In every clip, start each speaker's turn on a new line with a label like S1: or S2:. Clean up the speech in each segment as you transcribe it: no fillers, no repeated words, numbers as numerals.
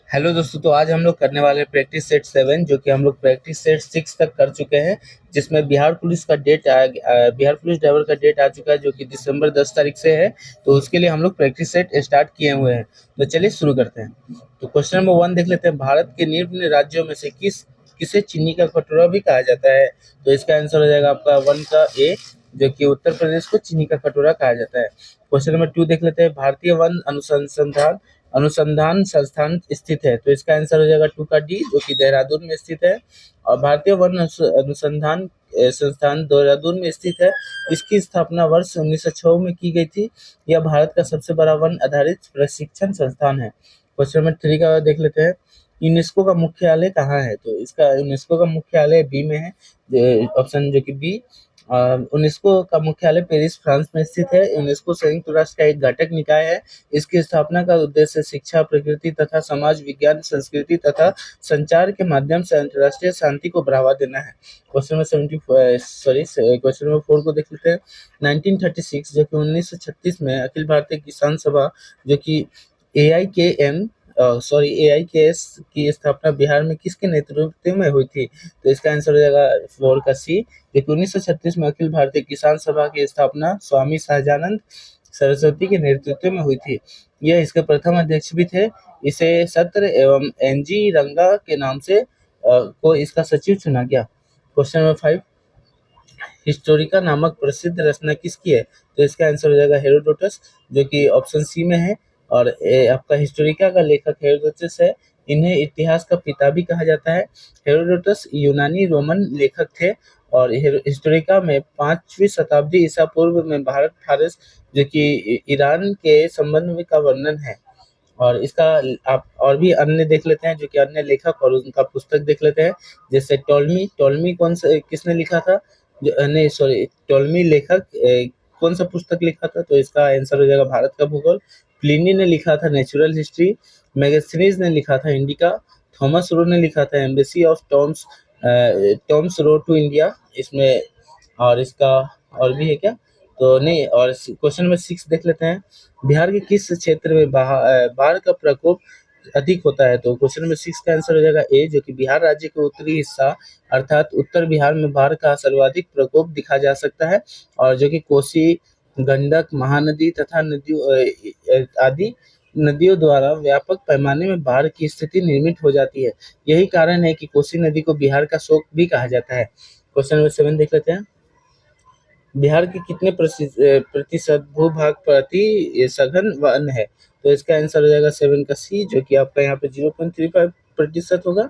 S1: Hello दोस्तों, तो आज हम लोग करने वाले हैं प्रैक्टिस सेट 7 जो कि हम लोग प्रैक्टिस सेट 6 तक कर चुके हैं। जिसमें बिहार पुलिस ड्राइवर का डेट आ चुका है जो कि दिसंबर 10 तारीख से है। तो उसके लिए हम लोग प्रैक्टिस सेट स्टार्ट किए हुए हैं। तो चलिए शुरू करते हैं। तो क्वेश्चन नंबर 1 देख लेते हैं। भारत के निम्न राज्यों में से किसे चीनी का कटोरा भी कहा जाता है? तो इसका आंसर हो जाएगा आपका 1 का ए, जो कि उत्तर प्रदेश को चीनी का कटोरा कहा जाता है। क्वेश्चन नंबर 2 देख लेते हैं। भारतीय वन अनुसंधान अनुसंधान संस्थान स्थित है? तो इसका आंसर हो जाएगा 2 का डी, जो कि देहरादून में स्थित है। और भारतीय वन अनुसंधान संस्थान देहरादून में स्थित है। इसकी स्थापना वर्ष 1906 में की गई थी। यह भारत का सबसे बड़ा वन आधारित प्रशिक्षण संस्थान है। क्वेश्चन नंबर 3 का देख लेते हैं। यूनेस्को का मुख्यालय कहाँ है? तो इसका यूनेस्को का मुख्यालय बी में है। ऑप्शन जो कि बी। यूनेस्को का मुख्यालय पेरिस, फ्रांस में स्थित है। यूनेस्को संयुक्त राष्ट्र का एक घटक निकाय है। इसकी स्थापना का उद्देश्य शिक्षा, प्रकृति तथा समाज विज्ञान, संस्कृति तथा संचार के माध्यम से अंतर्राष्ट्रीय शांति को बढ़ावा देना है। क्वेश्चन नंबर 4 को देख लेते हैं। 1936 जो कि 1936 में अखिल भारतीय किसान सभा जो कि AIKM AIKS की स्थापना बिहार में किसके नेतृत्व में हुई थी? तो इसका आंसर हो जाएगा 4 का सी। जो 1936 में अखिल भारतीय किसान सभा की स्थापना स्वामी सहजानंद सरस्वती के नेतृत्व में हुई थी। यह इसके प्रथम अध्यक्ष भी थे। इसे सत्र एवं NG रंगा के नाम से को इसका सचिव चुना गया। Question number 5। हिस्टोरिका नामक प्रसिद्ध रचना किसकी है? तो इसका आंसर हो जाएगा हेरोडोटस, जो कि ऑप्शन सी में है। और आपका हिस्टोरिका का लेखक हेरोडोटस है। इन्हें इतिहास का पिता भी कहा जाता है। हेरोडोटस यूनानी रोमन लेखक थे। और हिस्टोरिका में 5वीं शताब्दी ईसा पूर्व में भारत फारस जो कि ईरान के संबंध में का वर्णन है। और इसका आप और भी अन्य देख लेते हैं, जो कि अन्य लेखक और उनका पुस्तक देख लेते हैं। जैसे टॉलमी टॉलमी कौन सा किसने लिखा था? नहीं, सॉरी, टॉलमी लेखक कौन सा पुस्तक लिखा था? तो इसका आंसर हो जाएगा भारत का भूगोल। प्लिनी ने लिखा था नेचुरल हिस्ट्री। मैगस्थनीज ने लिखा था इंडिका। थॉमस रो ने लिखा था embassy of Thomas Roe to India. इसमें और इसका और भी है क्या? तो नहीं। और क्वेश्चन नंबर 6 देख लेते हैं। बिहार के किस क्षेत्र में बाढ़ का प्रकोप अधिक होता है? तो क्वेश्चन नंबर 6 का आंसर हो जाएगा ए, जो कि बिहार राज्य के उत्तरी हिस्सा अर्थात उत्तर बिहार में बाढ़ का सर्वाधिक प्रकोप दिखा जा सकता है। और जो कि कोसी, गंडक, महानदी तथा आदि नदियों द्वारा व्यापक पैमाने में बाढ़ की स्थिति निर्मित हो जाती है। यही कारण है कि कोसी नदी को बिहार का शोक भी कहा जाता है। क्वेश्चन नंबर 7 देख लेते हैं। बिहार के कितने प्रतिशत भूभाग प्रति सघन वन है? तो इसका आंसर हो जाएगा 7 का सी, जो कि आपका यहाँ पे 0.35% होगा।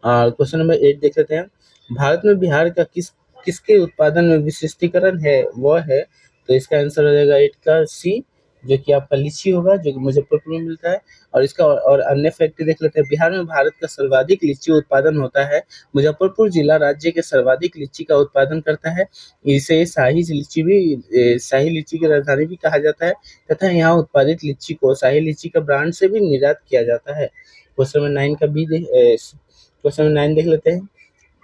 S1: और क्वेश्चन नंबर 8 देख लेते हैं। भारत में बिहार का किसके उत्पादन में विशिष्टीकरण है वह है? तो इसका आंसर हो जाएगा 8 का सी, जो कि आपका लीची होगा, जो कि मुजफ्फरपुर में मिलता है। और इसका और अन्य फैक्ट देख लेते हैं। बिहार में भारत का सर्वाधिक लीची उत्पादन होता है। मुजफ्फरपुर जिला राज्य के सर्वाधिक लीची का उत्पादन करता है। इसे शाही लीची की राजधानी भी कहा जाता है। तथा यहाँ उत्पादित लीची को शाही लीची का ब्रांड से भी निर्यात किया जाता है। क्वेश्चन नंबर 9 देख लेते हैं।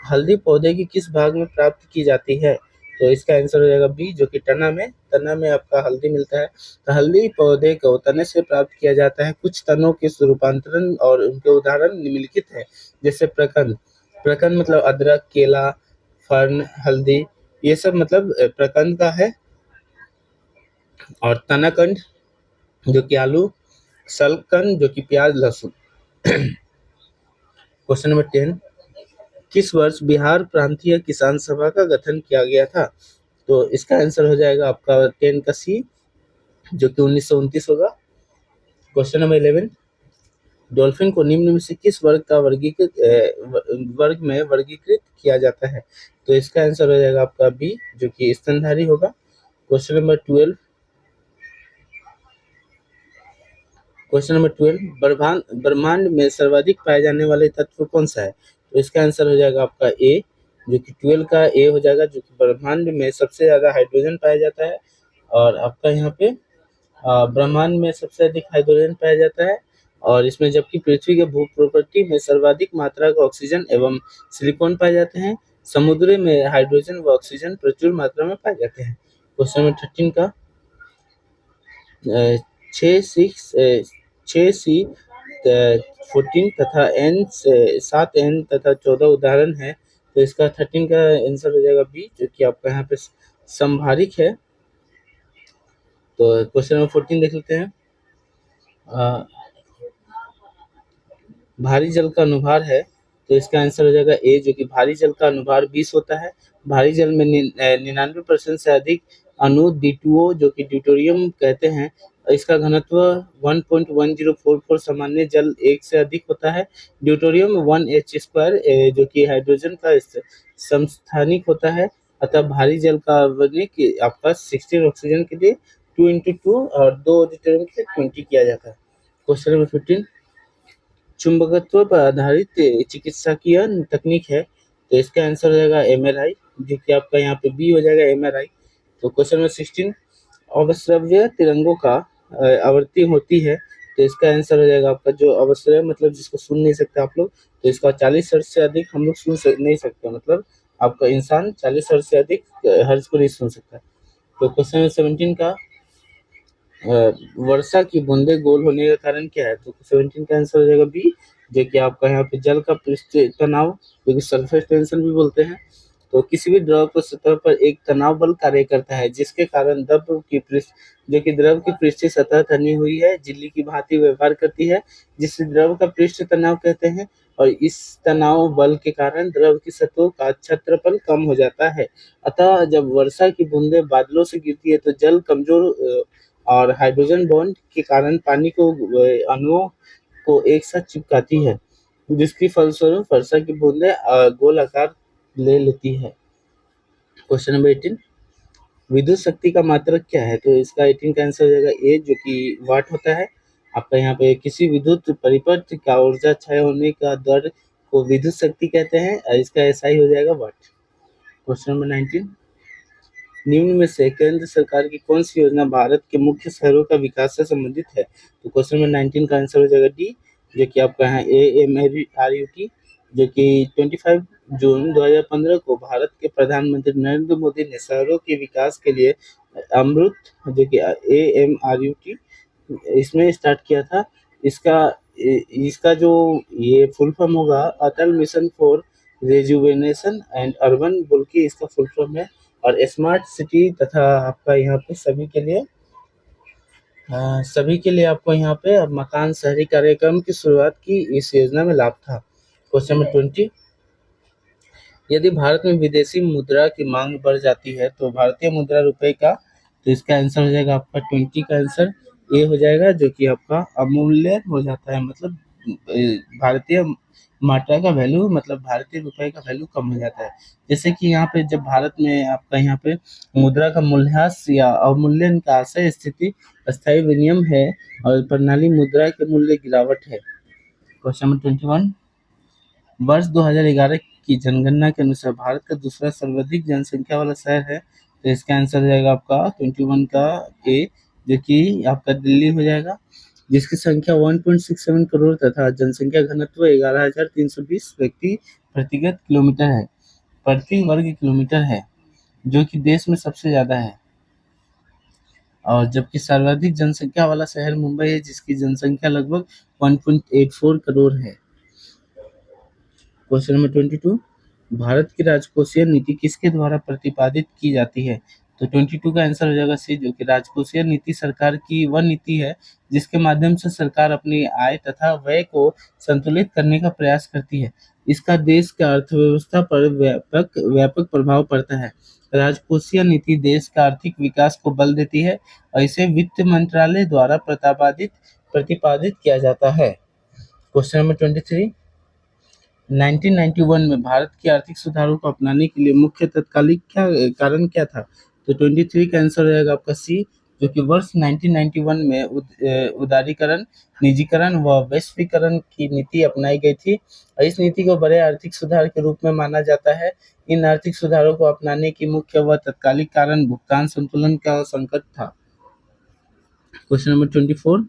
S1: हल्दी पौधे की किस भाग में प्राप्त की जाती है? तो इसका आंसर हो जाएगा बी, जो कि तना में आपका हल्दी मिलता है। तो हल्दी पौधे को तने से प्राप्त किया जाता है। कुछ तनों के रूपांतरण और उनके उदाहरण निम्नलिखित है। जैसे प्रकंद प्रकंद मतलब अदरक, केला, फर्न, हल्दी, ये सब मतलब प्रकंद का है। और तनाकंद जो कि आलू, सलकंद जो कि प्याज, लहसुन। Question number 10। किस वर्ष बिहार प्रांतीय किसान सभा का गठन किया गया था? तो इसका आंसर हो जाएगा आपका 10 का सी, जो कि 1929 होगा। Question number 11। डॉल्फिन को निम्न में से किस वर्ग में वर्गीकृत किया जाता है? तो इसका आंसर हो जाएगा आपका बी, जो कि स्तनधारी होगा। Question number 12। ब्रह्मांड में सर्वाधिक पाए जाने वाले तत्व कौन सा है? तो इसका आंसर हो जाएगा आपका ए, जो कि 12 का ए हो जाएगा, जो कि ब्रह्मांड में सबसे ज्यादा हाइड्रोजन पाया जाता है। और आपका यहाँ पे ब्रह्मांड में सबसे अधिक हाइड्रोजन पाया जाता है। और इसमें जबकि पृथ्वी के भू प्रॉपर्टी में सर्वाधिक मात्रा का ऑक्सीजन एवं सिलिकॉन पाए जाते हैं। समुद्र में हाइड्रोजन व ऑक्सीजन प्रचुर मात्रा में पाए जाते हैं। क्वेश्चन नंबर 13 का 6 सी 14 तथा एन से 7 एन तथा 14 उदाहरण है, तो इसका 13 का आंसर हो जाएगा बी, जो कि आपका यहाँ पे संभारिक है। तो क्वेश्चन नंबर 14 देख लेते हैं। भारी जल का अनुभार है, तो इसका आंसर हो जाएगा ए, जो कि भारी जल का अनुभार 20 होता है। भारी जल में 99% से अधिक अणु D2O, जो कि ड्यूटेरियम कहते हैं, इसका घनत्व 1.1044 सामान्य जल 1 से अधिक होता है। ड्यूटेरियम 1H², जो कि हाइड्रोजन का समस्थानिक होता है। अतः भारी जल का आवरणिक आपका 16 ऑक्सीजन के लिए 2 × 2 और 2 ड्यूटेरियम के लिए 20 किया जाता है। क्वेश्चन नंबर 15, चुंबकत्व पर आधारित चिकित्सकीय तकनीक है, तो इसका आंसर हो जाएगा MRI, जो कि आपका यहाँ पे बी हो जाएगा MRI। तो क्वेश्चन नंबर 16, अवस्रव्य तिरंगों का आवृत्ति होती है, तो इसका आंसर हो जाएगा आपका जो अवस्रव्य मतलब जिसको सुन नहीं सकते आप लोग, तो इसका 40 हर्ट्ज से अधिक हम लोग नहीं सकते, मतलब आपका इंसान 40 हर्ट्ज से अधिक हर्ट्ज को नहीं सुन सकता। तो क्वेश्चन नंबर 17 का वर्षा की बूंदे गोल होने का कारण क्या है, तो 17 का आंसर हो जाएगा बी, जो कि आपका यहाँ पे जल का पृष्ठ तनाव, जो कि सरफेस टेंशन भी बोलते हैं। तो किसी भी द्रव पर सतह पर एक तनाव बल कार्य करता है, जिसके कारण द्रव की पृष्ठ जो कि द्रव की पृष्ठीय सतह तनी हुई है झिल्ली की भांति व्यवहार करती है, जिसे द्रव का पृष्ठ तनाव कहते हैं। और इस तनाव बल के कारण द्रव की सतहों का क्षेत्रफल कम हो जाता है। अतः जब वर्षा की बूंदें बादलों से गिरती है, तो जल कमजोर और हाइड्रोजन बॉन्ड के कारण पानी को अणुओं को एक साथ चिपकाती है, जिसकी फलस्वरूप वर्षा की बूंदें गोल आकार ले लेती है। क्वेश्चन नंबर 18, विद्युत शक्ति का मात्रक क्या है, तो इसका 18 का आंसर हो जाएगा ए, जो कि वाट होता है। आपका यहाँ पे किसी विद्युत परिपथ का ऊर्जा क्षय होने का दर को विद्युत शक्ति कहते हैं, और इसका एसआई हो जाएगा वाट। क्वेश्चन नंबर 19, निम्न में से केंद्र सरकार की कौन सी योजना भारत के मुख्य शहरों का विकास से संबंधित है, तो क्वेश्चन नंबर 19 का आंसर हो जाएगा डी, जो कि आपका है AMRUT, जो कि 25 जून 2015 को भारत के प्रधानमंत्री नरेंद्र मोदी ने शहरों के विकास के लिए अमृत, जो कि AMRUT इसमें स्टार्ट किया था। इसका इसका जो ये फुल फॉर्म होगा, Atal mission for rejuvenation and urban बोल के इसका फुल फॉर्म है। और स्मार्ट सिटी तथा आपका यहाँ पे सभी के लिए आपको यहाँ पे मकान शहरी कार्यक्रम की शुरुआत की इस योजना में लाभ था। क्वेश्चन नंबर 20, यदि भारत में विदेशी मुद्रा की मांग बढ़ जाती है, तो भारतीय मुद्रा रुपए का, तो इसका आंसर हो जाएगा आपका 20 का आंसर ए हो जाएगा, जो कि आपका अमूल्य हो जाता है, मतलब भारतीय मात्रा का वैल्यू, मतलब भारतीय रुपए का वैल्यू कम हो जाता है। जैसे कि यहाँ पे जब भारत में आपका यहाँ पे मुद्रा का मूल्यह्रास या अवमूल्यन का आशय स्थिति अस्थायी विनिमय है और प्रणाली मुद्रा के मूल्य गिरावट है। क्वेश्चन नंबर 21, वर्ष 2011 की जनगणना के अनुसार भारत का दूसरा सर्वाधिक जनसंख्या वाला शहर है, तो इसका आंसर हो जाएगा आपका 21 का ए, जो कि आपका दिल्ली हो जाएगा, जिसकी संख्या 1.67 करोड़ तथा जनसंख्या घनत्व 11,320 व्यक्ति प्रतिगत किलोमीटर है, प्रति वर्ग किलोमीटर है, जो कि देश में सबसे ज्यादा है। और जबकि सर्वाधिक जनसंख्या वाला शहर मुंबई है, जिसकी जनसंख्या लगभग 1.84 करोड़ है। क्वेश्चन नंबर 22, भारत की राजकोषीय नीति किसके द्वारा प्रतिपादित की जाती है, तो 22 का आंसर हो जाएगा सी, जो कि राजकोषीय नीति सरकार की वह नीति है जिसके माध्यम से सरकार अपनी आय तथा व्यय को संतुलित करने का प्रयास करती है। इसका देश की अर्थव्यवस्था पर व्यापक व्यापक प्रभाव पड़ता है। राजकोषीय नीति देश का आर्थिक विकास को बल देती है और इसे वित्त मंत्रालय द्वारा प्रतिपादित किया जाता है। क्वेश्चन नंबर 23, 1991 में भारत के आर्थिक सुधारों को अपनाने के लिए मुख्य तत्कालिक कारण क्या था, तो 23 का आंसर रहेगा आपका सी, जो कि वर्ष 1991 में उदारीकरण, निजीकरण व वैश्वीकरण की नीति अपनाई गई थी और इस नीति को बड़े आर्थिक सुधार के रूप में माना जाता है। इन आर्थिक सुधारों को अपनाने की मुख्य व तत्कालिक कारण भुगतान संतुलन का संकट था। क्वेश्चन नंबर 24,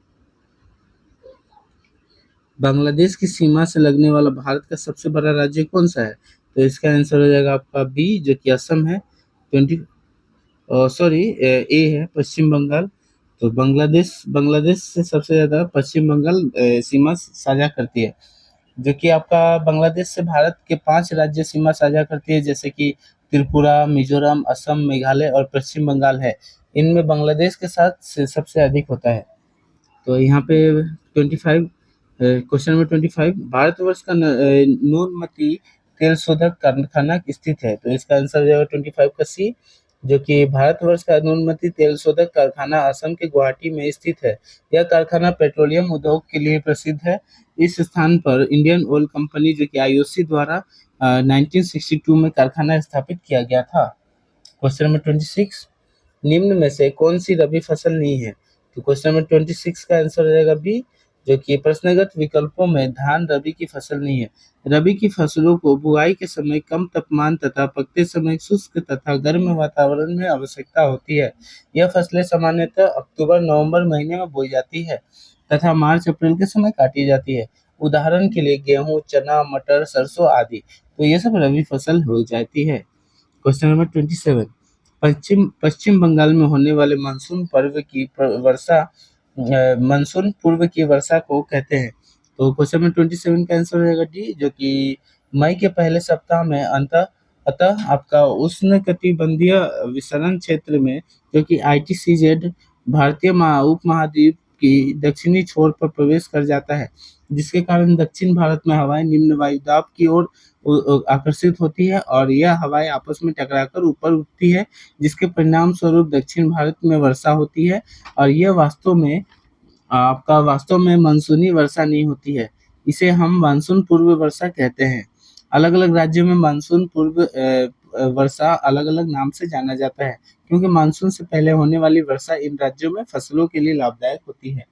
S1: बांग्लादेश की सीमा से लगने वाला भारत का सबसे बड़ा राज्य कौन सा है, तो इसका आंसर हो जाएगा आपका बी, जो कि असम है। ए है पश्चिम बंगाल। तो बांग्लादेश बांग्लादेश से सबसे ज़्यादा पश्चिम बंगाल सीमा साझा करती है, जो कि आपका बांग्लादेश से भारत के 5 राज्य सीमा साझा करती है, जैसे कि त्रिपुरा, मिज़ोरम, असम, मेघालय और पश्चिम बंगाल है। इनमें बांग्लादेश के साथ से सबसे अधिक होता है। तो यहाँ पे 25 क्वेश्चन नंबर 25, भारतवर्ष का नूनमती तेल शोधक कारखाना स्थित है। तो इसका आंसर हो जाएगा 25 का सी, जो कि भारतवर्ष का नूनमती तेल शोधक कारखाना असम के गुवाहाटी में स्थित है। यह कारखाना पेट्रोलियम उद्योग के लिए प्रसिद्ध है। इस स्थान पर इंडियन ऑयल कंपनी, जो कि आईओसी द्वारा 1962 में कारखाना स्थापित किया गया था। क्वेश्चन नंबर 26, निम्न में से कौन सी रबी फसल नहीं है? तो क्वेश्चन नंबर 26 का आंसर हो जाएगा बी, जो कि प्रश्नगत विकल्पों में धान रबी की फसल नहीं है। रबी की फसलों को बुआई के समय कम तापमान तथा पकते समय शुष्क तथा गर्म वातावरण में आवश्यकता होती है। यह फसलें सामान्यतः अक्टूबर-नवंबर महीने में बोई जाती है तथा मार्च-अप्रैल के समय काटी जाती है। उदाहरण के लिए गेहूँ, चना, मटर, सरसों आदि। तो ये सब रबी फसल हो जाती है। क्वेश्चन नंबर 27, पश्चिम पश्चिम बंगाल में होने वाले मानसून पूर्व की वर्षा को कहते हैं। तो क्वेश्चन नंबर 27 का आंसर हो जाएगा डी, जो कि मई के पहले सप्ताह में अतः आपका उष्णकटिबंधीय विसरण क्षेत्र में, जो कि आईटीसीजेड भारतीय उपमहाद्वीप की दक्षिणी छोर पर प्रवेश कर जाता है, जिसके कारण दक्षिण भारत में हवाएं निम्न वायुदाब की ओर आकर्षित होती है और यह हवाएं आपस में टकराकर ऊपर उठती है, जिसके परिणाम स्वरूप दक्षिण भारत में वर्षा होती है। और यह वास्तव में मानसूनी वर्षा नहीं होती है। इसे हम मानसून पूर्व वर्षा कहते हैं। अलग-अलग राज्यों में मानसून पूर्व वर्षा अलग-अलग नाम से जाना जाता है, क्योंकि मानसून से पहले होने वाली वर्षा इन राज्यों में फसलों के लिए लाभदायक होती है।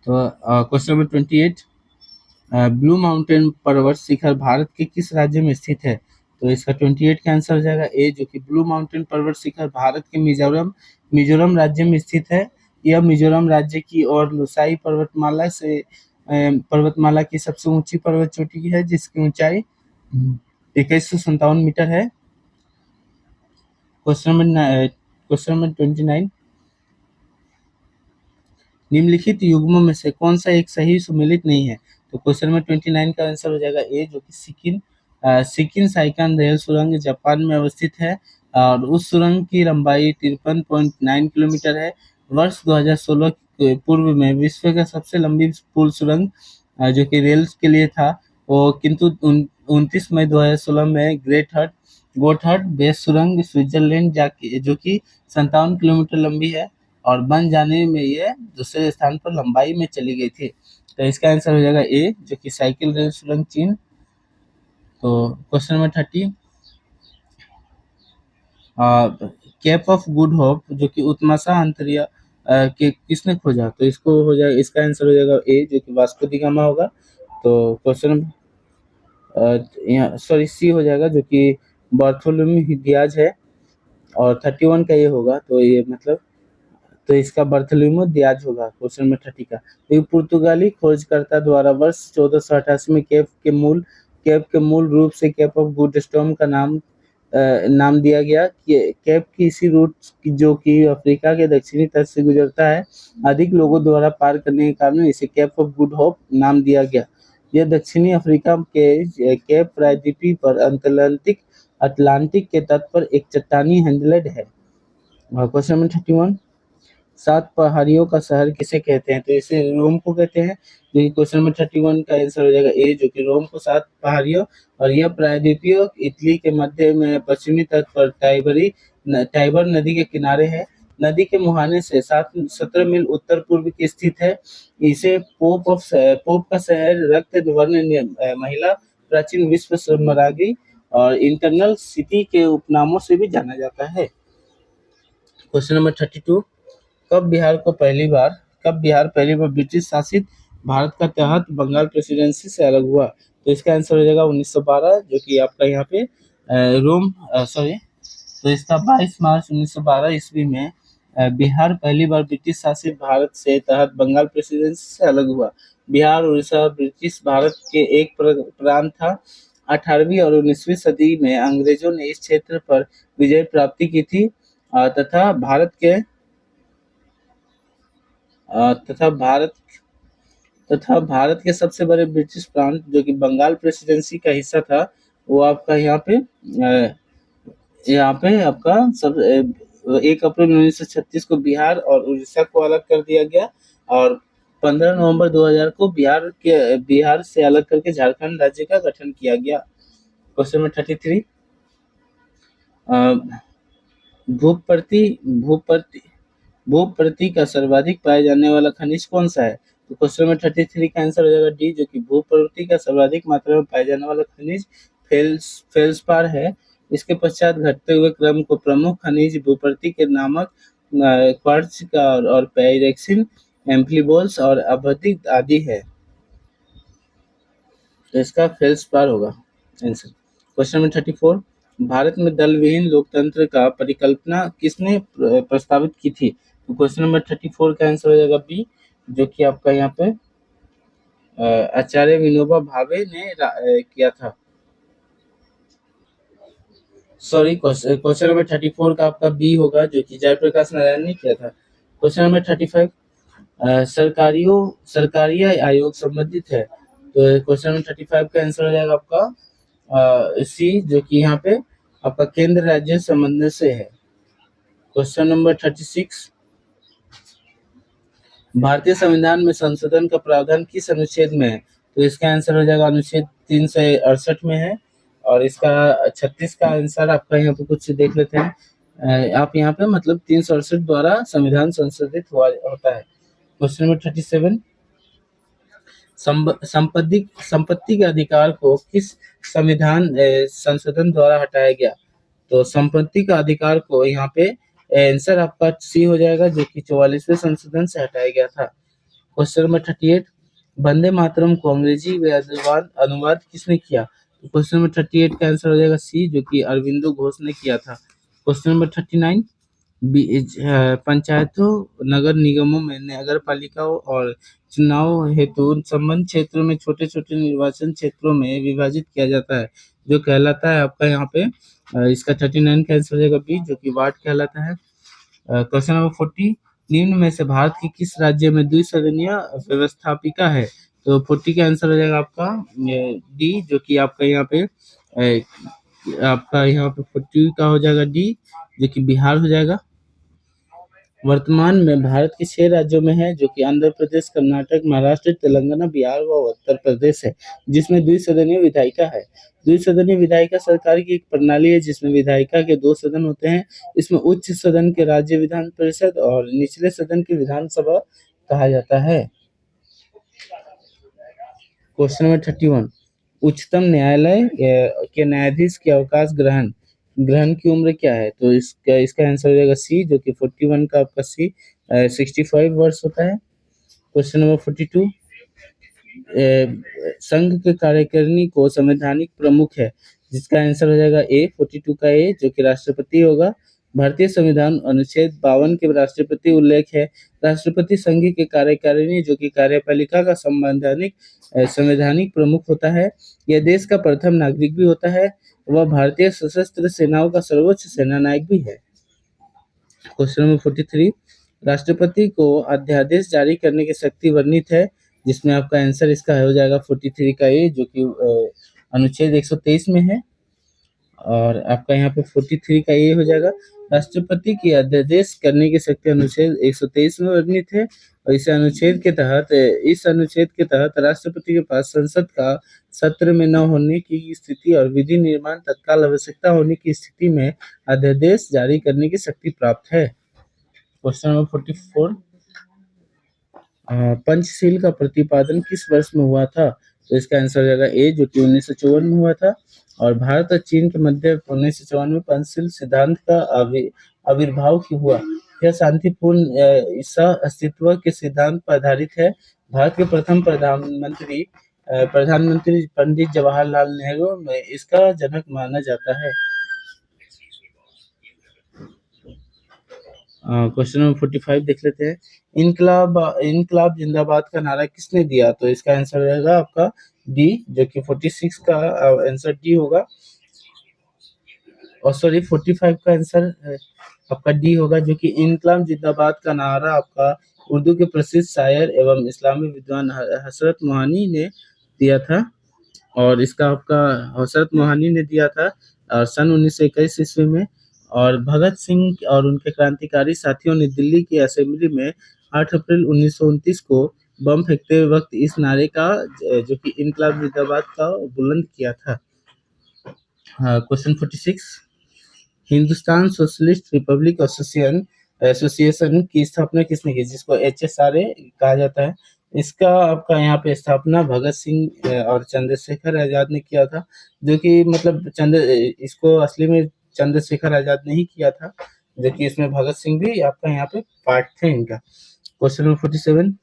S1: तो क्वेश्चन नंबर 28, ब्लू माउंटेन पर्वत शिखर भारत के किस राज्य में स्थित है? तो इसका 28 का आंसर हो जाएगा ए, जो कि ब्लू माउंटेन पर्वत शिखर भारत के मिजोरम राज्य में स्थित है। यह मिजोरम राज्य की और लुसाई पर्वतमाला की सबसे ऊंची पर्वत चोटी है, जिसकी ऊंचाई 2157 मीटर है। क्वेश्चन नंबर 29, निम्नलिखित युग्मों में से कौन सा एक सही सुमेलित नहीं है? तो क्वेश्चन नंबर 29 का आंसर हो जाएगा ए, जो कि सिकिन साइकान रेल सुरंग जापान में अवस्थित है और उस सुरंग की लंबाई 53.9 किलोमीटर है। वर्ष 2016 के पूर्व में विश्व का सबसे लंबी पुल सुरंग, जो कि रेल के लिए था, वो किंतु 29 मई 2016 में गोथर्ड बेस सुरंग स्विट्जरलैंड जो कि 57 किलोमीटर लंबी है और बन जाने में ये दूसरे स्थान पर लंबाई में चली गई थी। तो इसका आंसर हो जाएगा ए, जो कि साइकिल रेल सुरंग चीन। तो question number 30, Cape of Good Hope, जो कि उत्तमाशा अंतरिया के किसने खोजा? तो इसको हो जाएगा, इसका आंसर हो जाएगा ए, जो कि वास्को डी गामा होगा। तो क्वेश्चन यहाँ सॉरी सी हो जाएगा, जो कि बार्थोलोम्यू डियाज है और 31 का ये होगा। तो ये मतलब तो इसका बर्थोलोम्यू डियाज होगा क्वेश्चन नंबर 30 का। तो ये पुर्तगाली खोजकर्ता द्वारा वर्ष 1488 में केप के मूल रूप से केप ऑफ गुड स्टॉर्म का नाम दिया गया। केप की इसी रूट जो कि अफ्रीका के दक्षिणी तट से गुजरता है, अधिक लोगों द्वारा पार करने के कारण इसे केप ऑफ गुड होप नाम दिया गया। यह दक्षिणी अफ्रीका के केप प्रायद्वीपीय पर अटलांटिक के तट पर एक चट्टानी हैंडलैंड है। क्वेश्चन नंबर 31, 7 पहाड़ियों का शहर किसे कहते हैं? तो इसे रोम को कहते हैं, जो कि क्वेश्चन नंबर 31 का आंसर हो जाएगा ए, जो कि रोम को 7 पहाड़ियों, और यह प्रायद्वीपीय इटली के मध्य में पश्चिमी तट पर टाइबर नदी के किनारे है। नदी के मुहाने से 17 मील उत्तर पूर्व की स्थित है। इसे पोप का शहर, रक्त वर्ण महिला, प्राचीन विश्व साम्राज्ञी और इंटरनल सिटी के उपनामों से भी जाना जाता है। क्वेश्चन नंबर 32, कब बिहार पहली बार ब्रिटिश शासित भारत का तहत बंगाल प्रेसिडेंसी से अलग हुआ? तो इसका आंसर हो जाएगा 1912, जो कि आपका यहाँ पे तो इसका 22 मार्च 1912 ईस्वी में बिहार पहली बार ब्रिटिश शासित भारत से तहत बंगाल प्रेसिडेंसी से अलग हुआ। बिहार उड़ीसा ब्रिटिश भारत के एक प्रांत था। 18वीं और 19वीं सदी में अंग्रेजों ने इस क्षेत्र पर विजय प्राप्ति की थी तथा भारत के तथा भारत के सबसे बड़े ब्रिटिश प्रांत जो कि बंगाल प्रेसिडेंसी का हिस्सा था, वो आपका यहाँ पे आपका 1 अप्रैल 1936 को बिहार और उड़ीसा को अलग कर दिया गया, और 15 नवंबर 2000 को बिहार से अलग करके झारखंड राज्य का गठन किया गया। क्वेश्चन नंबर 33, भूप्रति भूप्रति भूप्रति का सर्वाधिक पाया जाने वाला खनिज कौन सा है? तो क्वेश्चन नंबर 33 का आंसर हो जाएगा डी, जो कि भूप्रति का सर्वाधिक मात्रा में पाया जाने वाला खनिज फेल्सपार है। इसके पश्चात घटते हुए क्रम को प्रमुख खनिज भूप्रति के नामक क्वार्ट्ज का और पायरेक्सिन, एम्फिबोल्स और अभ्यधिक आदि है। तो इसका फेल्सपार होगा आंसर। क्वेश्चन नंबर 34, भारत में दल विहीन लोकतंत्र का परिकल्पना किसने प्रस्तावित की थी? तो क्वेश्चन नंबर 34 का आंसर हो जाएगा बी, जो कि आपका यहाँ पे आचार्य विनोबा भावे ने किया था। सॉरी, क्वेश्चन नंबर 34 का आपका बी होगा, जो कि जयप्रकाश नारायण ने किया था। क्वेश्चन नंबर 35, सरकारी आयोग संबंधित है। तो क्वेश्चन नंबर 35 का आंसर हो जाएगा आपका सी, जो कि यहाँ पे आपका केंद्र राज्य संबंध से है। क्वेश्चन नंबर 36, भारतीय संविधान में संशोधन का प्रावधान किस अनुच्छेद में है? तो इसका आंसर हो जाएगा अनुच्छेद 368 में है, और इसका 36 का आंसर आपका यहाँ पे कुछ देख लेते हैं। आप यहाँ पे मतलब 368 द्वारा संविधान संशोधित होता है। क्वेश्चन नंबर 37, संपत्ति के अधिकार को किस संविधान संशोधन द्वारा हटाया गया? तो संपत्ति का अधिकार को यहाँ पे आंसर आपका सी हो जाएगा, जो कि 44वें संशोधन से हटाया गया था। क्वेश्चन नंबर 38, वंदे मातरम को अंग्रेजी में अनुवाद किसने किया? तो क्वेश्चन नंबर 38 का आंसर हो जाएगा सी, जो कि अरविंदो घोष ने किया था। क्वेश्चन नंबर 39, पंचायतों, नगर निगमों में नगर पालिकाओं और चुनाव हेतु संबंध क्षेत्रों में छोटे छोटे निर्वाचन क्षेत्रों में विभाजित किया जाता है, जो कहलाता है आपका यहाँ पे इसका 39 का आंसर हो जाएगा बी, जो कि वार्ड कहलाता है। क्वेश्चन नंबर 40, निम्न में से भारत के किस राज्य में द्विसदनीय व्यवस्थापिका है? तो 40 का आंसर हो जाएगा आपका डी, जो कि आपका यहाँ पे 40 का हो जाएगा डी, जो कि बिहार हो जाएगा। वर्तमान में भारत के 6 राज्यों में है, जो कि आंध्र प्रदेश, कर्नाटक, महाराष्ट्र, तेलंगाना, बिहार व उत्तर प्रदेश है, जिसमें द्विसदनीय विधायिका है। द्विसदनीय विधायिका सरकार की एक प्रणाली है जिसमें विधायिका के 2 सदन होते हैं। इसमें उच्च सदन के राज्य विधान परिषद और निचले सदन की विधानसभा कहा जाता है। क्वेश्चन नंबर 31, उच्चतम न्यायालय के न्यायाधीश के अवकाश ग्रहण की उम्र क्या है? तो इसका आंसर हो जाएगा सी, जो कि 41 का आपका सी 65 वर्ष होता है। क्वेश्चन नंबर 42, संघ के कार्यकारिणी को संवैधानिक प्रमुख है, जिसका आंसर हो जाएगा ए, 42 का ए, जो कि राष्ट्रपति होगा। भारतीय संविधान अनुच्छेद 52 के राष्ट्रपति उल्लेख है। राष्ट्रपति संघ के कार्यकारिणी, जो कि कार्यपालिका का संवैधानिक प्रमुख होता है। यह देश का प्रथम नागरिक भी होता है। वह भारतीय सशस्त्र सेनाओं का सर्वोच्च सेनानायक भी है। क्वेश्चन नंबर 43, राष्ट्रपति को अध्यादेश जारी करने की शक्ति वर्णित है, जिसमें आपका आंसर इसका हो जाएगा 43 का ए, जो कि अनुच्छेद 123 में है, और आपका यहाँ पे 43 का ए हो जाएगा। राष्ट्रपति की अध्यादेश करने की शक्ति अनुच्छेद 123 में वर्णित है, और इस अनुच्छेद के तहत राष्ट्रपति के पास संसद का सत्र में न होने की स्थिति और विधि निर्माण तत्काल आवश्यकता होने की स्थिति में अध्यादेश जारी करने की शक्ति प्राप्त है। क्वेश्चन नंबर 44, पंचशील का प्रतिपादन किस वर्ष में हुआ था? तो इसका आंसर हो जाएगा ए, जो कि 1954 में हुआ था, और भारत और चीन के मध्य 1954 में पंचशील सिद्धांत का आविर्भाव क्यों हुआ? यह शांतिपूर्ण सह अस्तित्व के सिद्धांत पर आधारित है। भारत के प्रथम प्रधानमंत्री पंडित जवाहरलाल नेहरू में इसका जनक माना जाता है। क्वेश्चन नंबर 45 देख लेते हैं। इनकलाब जिंदाबाद का नारा किसने दिया? तो इसका आंसर रहेगा आपका डी, जो कि 46 का आंसर डी होगा, और सॉरी 45 का आंसर आपका डी होगा, जो कि इनकलाब जिंदाबाद का नारा आपका उर्दू के प्रसिद्ध शायर एवं इस्लामी विद्वान हजरत मोहानी ने दिया था। और इसका आपका हजरत मोहानी ने दिया था सन 1921 ईस्वी में। और भगत सिंह और उनके क्रांतिकारी साथियों ने दिल्ली की असेंबली में 8 अप्रैल 1929 को बम फेंकते हुए वक्त इस नारे का जो कि इनकलाब जिंदाबाद का बुलंद किया था। Question 46, Hindustan socialist Republic association की स्थापना किसने की, जिसको HSRA कहा जाता है। इसका आपका यहाँ पे स्थापना भगत सिंह और चंद्रशेखर आजाद ने किया था, जो कि मतलब इसको असली में चंद्रशेखर आजाद ने ही किया था, जो कि इसमें भगत सिंह भी आपका यहाँ पे पार्ट थे इनका। क्वेश्चन नंबर 47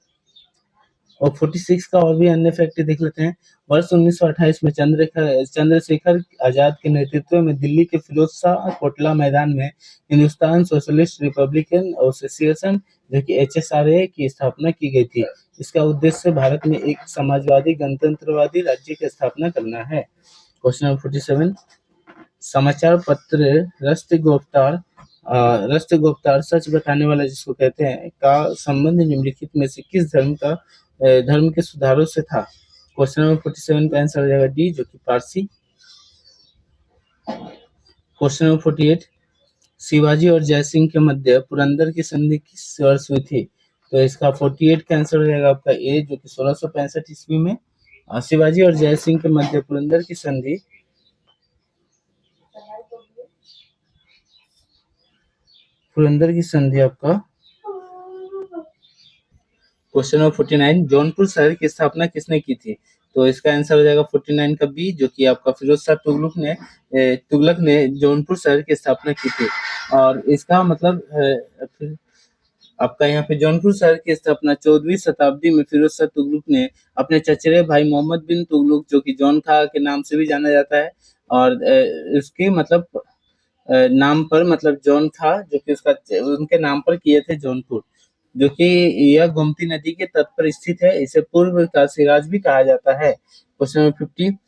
S1: और 46 का और भी अन्य फैक्ट देख लेते हैं। वर्ष 1928 में चंद्रशेखर आजाद के नेतृत्व में दिल्ली के फिरोज शाह कोटला मैदान में हिंदुस्तान सोशलिस्ट रिपब्लिकन एसोसिएशन, जो कि HSRA की स्थापना की गई थी। इसका उद्देश्य भारत में एक समाजवादी गणतंत्रवादी राज्य की स्थापना करना है। क्वेश्चन नंबर 47, समाचार पत्र राष्ट्र गुप्तार सच बताने वाला जिसको कहते हैं का संबंध निम्नलिखित में से किस धर्म के सुधारों से था। क्वेश्चन नंबर 47 का आंसर हो जाएगा डी, जो कि पारसी। क्वेश्चन नंबर 48, शिवाजी और जयसिंह के मध्य पुरंदर की संधि किस वर्ष हुई थी। तो इसका 48 का आंसर हो जाएगा आपका ए, जो कि 1665 ईस्वी में शिवाजी और जयसिंह के मध्य पुरंदर की संधि आपका। क्वेश्चन नंबर 49, जौनपुर शहर की स्थापना किसने की थी। तो इसका आंसर हो जाएगा 49 का बी, जो कि आपका फिरोज शाह तुगलक ने जौनपुर शहर की स्थापना की थी। और इसका मतलब आपका यहाँ पे जौनपुर शहर की स्थापना 14वीं शताब्दी में फिरोज शाह तुगलक ने अपने चचेरे भाई मोहम्मद बिन तुगलक, जो कि जौन खां के नाम से भी जाना जाता है, और उसके मतलब नाम पर मतलब जौन था, जो कि उनके नाम पर किए थे जौनपुर, जो कि यह गोमती नदी के तट पर स्थित है। इसे पूर्व का सिराज भी कहा जाता है। क्वेश्चन नंबर 50,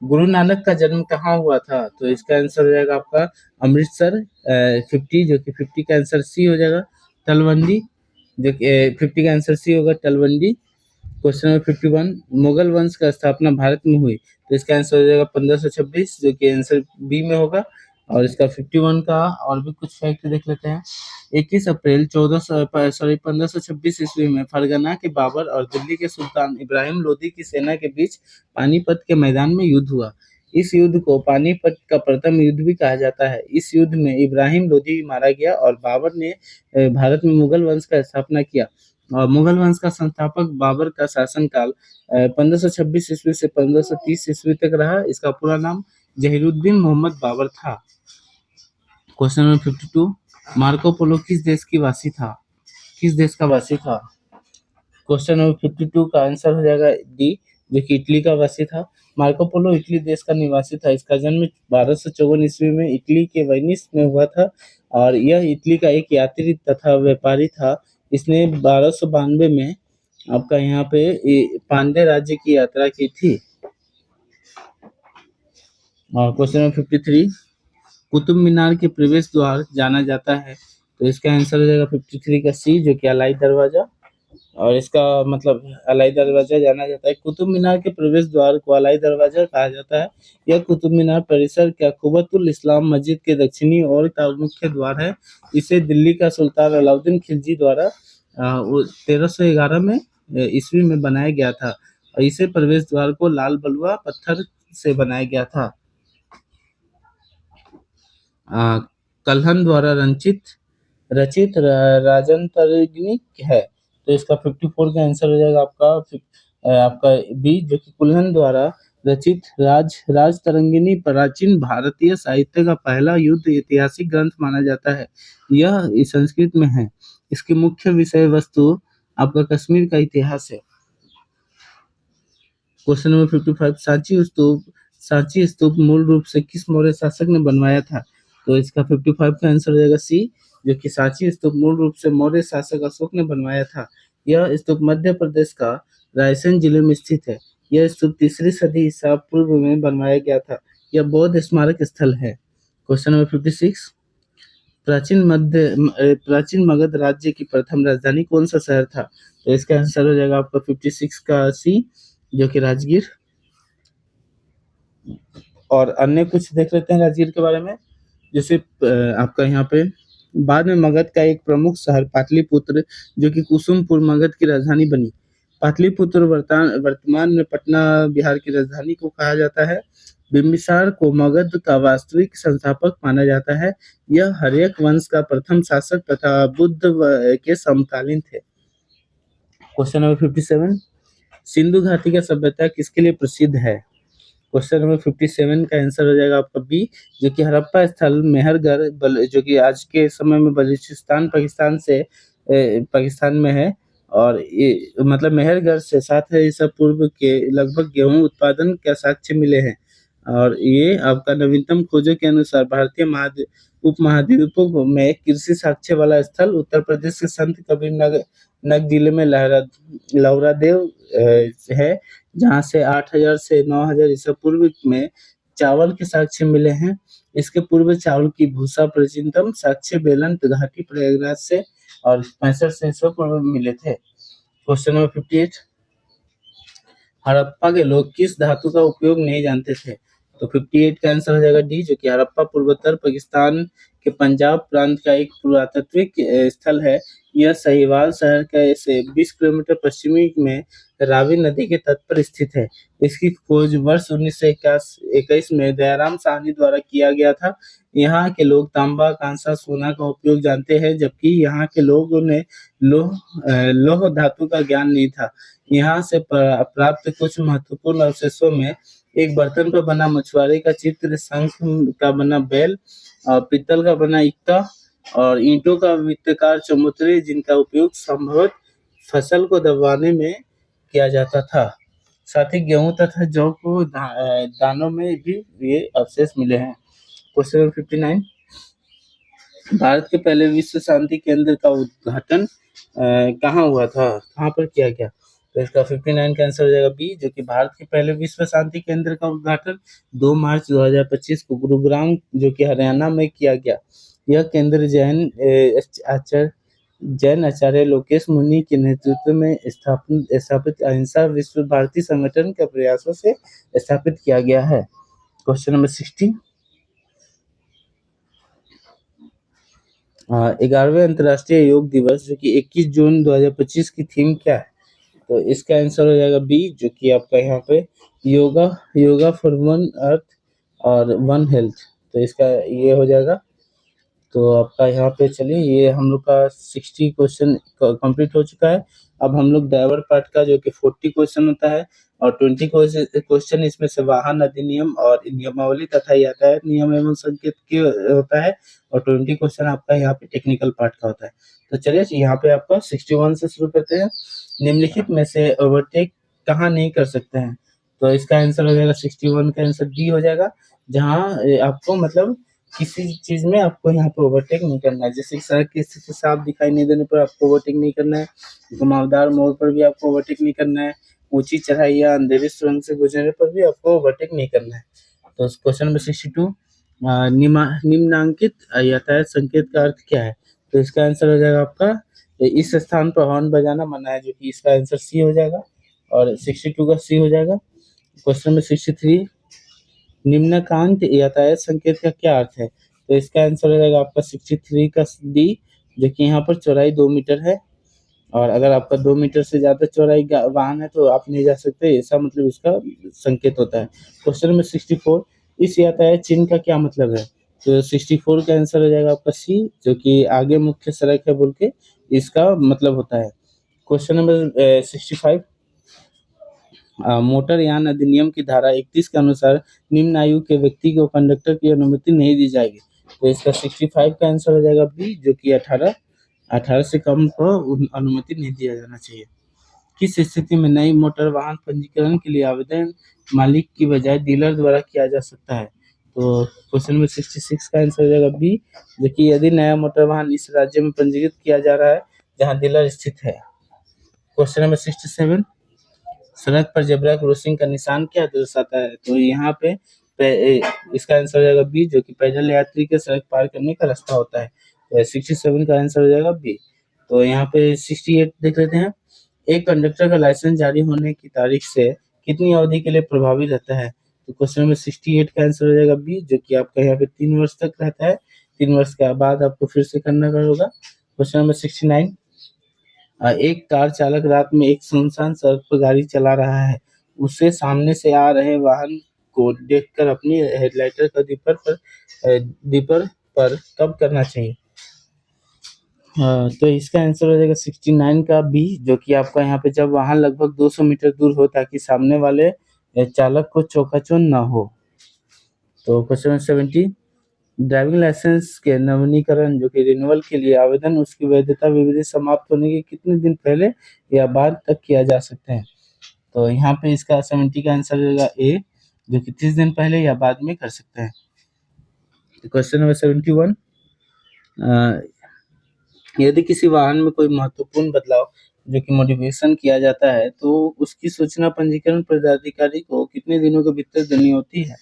S1: गुरु नानक का जन्म कहाँ हुआ था। तो इसका आंसर हो जाएगा आपका अमृतसर। 50, जो कि 50 का आंसर सी हो जाएगा, तलवंडी, जो कि 50 का आंसर सी होगा, तलवंडी। क्वेश्चन नंबर 51, मुगल वंश का स्थापना भारत में हुई। तो इसका आंसर हो जाएगा 1526, जो कि आंसर बी में होगा। और इसका 51 का और भी कुछ फैक्ट देख लेते हैं। 21 अप्रैल 1526 ईस्वी में फरगना के बाबर और दिल्ली के सुल्तान इब्राहिम लोदी की सेना के बीच पानीपत के मैदान में युद्ध हुआ। इस युद्ध को पानीपत का प्रथम युद्ध भी कहा जाता है। इस युद्ध में इब्राहिम लोदी मारा गया और बाबर ने भारत में मुगल वंश का स्थापना किया। और मुगल वंश का संस्थापक बाबर का शासनकाल 1526 ईस्वी से 1530 ईस्वी तक रहा। इसका पूरा नाम जहीरुद्दीन मोहम्मद बाबर था। क्वेश्चन नंबर 52, मार्को पोलो किस देश का वासी था। क्वेश्चन नंबर 52 का आंसर हो जाएगा डी, जो कि इटली का वासी था। मार्को पोलो इटली देश का निवासी था। इसका जन्म 1254 ईस्वी में इटली के वेनिस में हुआ था, और यह इटली का एक यात्री तथा व्यापारी था। इसने 1292 में आपका यहाँ पे पांड्य राज्य की यात्रा की थी। और क्वेश्चन नंबर 53, कुतुब मीनार के प्रवेश द्वार जाना जाता है। तो इसका आंसर हो जाएगा 53 का सी, जो कि अलाई दरवाजा। और इसका मतलब अलाई दरवाजा जाना जाता है। कुतुब मीनार के प्रवेश द्वार को अलाई दरवाजा कहा जाता है। यह कुतुब मीनार परिसर के कुबतुल इस्लाम मस्जिद के दक्षिणी ओर का मुख्य द्वार है। इसे दिल्ली का सुल्तान अलाउद्दीन खिलजी द्वारा 1311 में ईस्वी में बनाया गया था। और इसे प्रवेश द्वार को लाल बलुआ पत्थर से बनाया गया था। कल्हन द्वारा रचित राजंतरिणी है। तो इसका 54 का आंसर हो जाएगा आपका बी, जो कि कुल्हन द्वारा रचित राजतरंगिणी प्राचीन भारतीय साहित्य का पहला युद्ध ऐतिहासिक ग्रंथ माना जाता है। यह संस्कृत में है। इसकी मुख्य विषय वस्तु आपका कश्मीर का इतिहास है। क्वेश्चन नंबर 55, सांची स्तूप मूल रूप से किस मौर्य शासक ने बनवाया था। तो इसका 55 का आंसर हो जाएगा सी, जो कि सांची स्तूप मूल रूप से मौर्य शासक अशोक ने बनवाया था। यह स्तूप मध्य प्रदेश का रायसेन जिले में स्थित है। यह स्तूप 3री सदी ईसा पूर्व में बनवाया गया था। यह बौद्ध स्मारक स्थल है। क्वेश्चन नंबर 56, प्राचीन मगध राज्य की प्रथम राजधानी कौन सा शहर था? तो इसका आंसर हो जाएगा आपका 56 का सी, जो कि राजगीर। और अन्य कुछ देख लेते हैं राजगीर के बारे में। जैसे आपका यहाँ पे बाद में मगध का एक प्रमुख शहर पाटलिपुत्र, जो कि कुसुमपुर मगध की राजधानी बनी। पाटलिपुत्र वर्तमान में पटना बिहार की राजधानी को कहा जाता है। बिंबिसार को मगध का वास्तविक संस्थापक माना जाता है। यह हर्यक वंश का प्रथम शासक तथा के समकालीन थे। क्वेश्चन नंबर 57, सिंधु घाटी का सभ्यता किसके लिए प्रसिद्ध है? क्वेश्चन नंबर 57 का आंसर हो जाएगा आपका बी, जो कि हड़प्पा स्थल मेहरगढ़ जो कि आज के समय में बलूचिस्तान पाकिस्तान में है। और ये मतलब मेहरगढ़ से 7,000 ईसा पूर्व के लगभग गेहूं उत्पादन का साक्ष्य मिले हैं। और ये आपका नवीनतम खोजों के अनुसार भारतीय उपमहाद्वीपों में कृषि साक्ष्य वाला स्थल उत्तर प्रदेश के संत कबीर नगर जिले में लौरादेव है, जहाँ से 8,000 से 9,000 ईसा पूर्व में चावल के साक्ष्य मिले हैं। इसके पूर्व चावल की भूसा प्राचीनतम साक्ष्य बेलन घाटी प्रयागराज से और 65 से ईसा पूर्व में मिले थे। क्वेश्चन नंबर 58, हड़प्पा के लोग किस धातु का उपयोग नहीं जानते थे? तो 58 का आंसर हो जाएगा डी, जो कि हड़प्पा पूर्वोत्तर पाकिस्तान के पंजाब प्रांत का एक पुरातात्विक स्थल है। यह साहिवाल शहर के से 20 किलोमीटर पश्चिमी में रावी नदी के तट पर स्थित है। इसकी खोज वर्ष 1921 में दयाराम साहनी द्वारा किया गया था। यहाँ के लोग तांबा, कांसा, सोना का उपयोग जानते हैं, जबकि यहाँ के लोगों ने लौह धातु का ज्ञान नहीं था। यहाँ से प्राप्त कुछ महत्वपूर्ण अवशेषों में एक बर्तन पर बना मछुआरे का चित्र, शंख का बना बैल, पीतल का बना इक्का और ईंटों का वृत्ताकार चबूतरे, जिनका उपयोग संभवतः फसल को दबाने में किया जाता था। साथ ही गेहूं तथा जौ को दानों में भी ये अवशेष मिले हैं। क्वेश्चन नंबर 59, भारत के पहले विश्व शांति केंद्र का उद्घाटन कहाँ हुआ था? कहाँ पर किया गया? तो इसका 59 का आंसर हो जाएगा बी, जो कि भारत के पहले विश्व शांति केंद्र का उद्घाटन 2 मार्च 2025 को गुरुग्राम, जो कि हरियाणा में किया गया। यह केंद्र जैन आचार्य लोकेश मुनि के नेतृत्व में स्थापित अहिंसा विश्व भारती संगठन के प्रयासों से स्थापित किया गया है। क्वेश्चन नंबर 60, 11वें अंतर्राष्ट्रीय योग दिवस, जो कि 21 जून 2025 की थीम क्या है? तो इसका आंसर हो जाएगा बी, जो कि आपका यहाँ पे yoga yoga for one earth और वन हेल्थ। तो इसका ये हो जाएगा। तो आपका यहाँ पे चलिए, ये हम लोग का 60 क्वेश्चन कंप्लीट हो चुका है। अब हम लोग ड्राइवर पार्ट का, जो कि 40 क्वेश्चन होता है और 20 क्वेश्चन इसमें से वाहन अधिनियम और नियमावली तथा यातायात नियम एवं संकेत के होता है, और 20 क्वेश्चन आपका यहाँ पे टेक्निकल पार्ट का होता है। तो चलिए यहाँ पे आपका 61 से शुरू करते हैं। निम्नलिखित में से ओवरटेक कहाँ नहीं कर सकते हैं? तो इसका आंसर हो जाएगा 61 का आंसर डी हो जाएगा, जहाँ आपको मतलब किसी चीज में आपको यहाँ पे ओवरटेक नहीं करना है। जैसे सड़क की स्थिति साफ दिखाई नहीं देने पर आपको ओवरटेक नहीं करना है, घुमावदार मोड़ पर भी आपको ओवरटेक नहीं करना है, ऊंची चढ़ाई या अंधेरी सुरंग से गुजरने पर भी आपको ओवरटेक नहीं करना है। तो क्वेश्चन नंबर 62, निम्नांकित यातायात संकेत का अर्थ क्या है? तो इसका आंसर हो जाएगा आपका इस स्थान पर हॉर्न बजाना मना है, जो कि इसका आंसर सी हो जाएगा, और 62 का सी हो जाएगा। क्वेश्चन नंबर 63, निम्नकांत यातायात संकेत का क्या अर्थ है? तो इसका आंसर हो जाएगा आपका 63 का डी, जो कि यहाँ पर चौड़ाई 2 मीटर है, और अगर आपका 2 मीटर से ज्यादा चौड़ाई वाहन है तो आप नहीं जा सकते, ऐसा मतलब इसका संकेत होता है। क्वेश्चन नंबर 64, इस यातायात चिन्ह का क्या मतलब है? तो 64 का आंसर हो जाएगा आपका सी, जो कि आगे मुख्य सड़क है बोल के इसका मतलब होता है। क्वेश्चन नंबर 65, मोटर यान अधिनियम की धारा 31 के अनुसार निम्न आयु के व्यक्ति को कंडक्टर की अनुमति नहीं दी जाएगी। तो इसका 65 का आंसर हो जाएगा बी, जो कि 18 से कम को अनुमति नहीं दिया जाना चाहिए। किस स्थिति में नई मोटर वाहन पंजीकरण के लिए आवेदन मालिक की बजाय डीलर द्वारा किया जा सकता है? तो क्वेश्चन नंबर 66 का आंसर हो जाएगा बी, जो कि यदि नया मोटर वाहन इस राज्य में पंजीकृत किया जा रहा है जहाँ डीलर स्थित है। क्वेश्चन नंबर 67, सड़क पर जेब्रा क्रॉसिंग का निशान क्या दर्शाता है? तो यहाँ पे इसका आंसर हो जाएगा बी, जो कि पैदल यात्री के सड़क पार करने का रास्ता होता है। तो 67 का आंसर हो जाएगा बी। तो यहाँ पे 68 देख लेते हैं। एक कंडक्टर का लाइसेंस जारी होने की तारीख से कितनी अवधि के लिए प्रभावी रहता है? तो क्वेश्चन नंबर 68 का आंसर हो जाएगा बी, जो कि आपका यहाँ पे 3 वर्ष तक रहता है। 3 वर्ष के बाद आपको फिर से करना होगा। क्वेश्चन नंबर 69, एक कार चालक रात में एक सुनसान सड़क पर गाड़ी चला रहा है। उसे सामने से आ रहे वाहन को देखकर अपनी हेडलाइटर का दीपर पर कब करना चाहिए? तो इसका आंसर हो जाएगा 69 का बी, जो कि आपका यहाँ पे जब वाहन लगभग 200 मीटर दूर हो ताकि सामने वाले चालक को चौकाचौंध ना हो। तो क्वेश्चन नंबर 70, ड्राइविंग लाइसेंस के नवीनीकरण जो कि रिन्यूअल के लिए आवेदन उसकी वैधता विधि समाप्त होने के कितने दिन पहले या बाद तक किया जा सकता है? तो यहाँ पे इसका 70 का आंसर हो जाएगा ए, जो कि 30 दिन पहले या बाद में कर सकते हैं। क्वेश्चन नंबर 71, यदि किसी वाहन में कोई महत्वपूर्ण बदलाव जो कि मॉडिफिकेशन किया जाता है तो उसकी सूचना पंजीकरण पदाधिकारी को कितने दिनों के भीतर देनी होती है?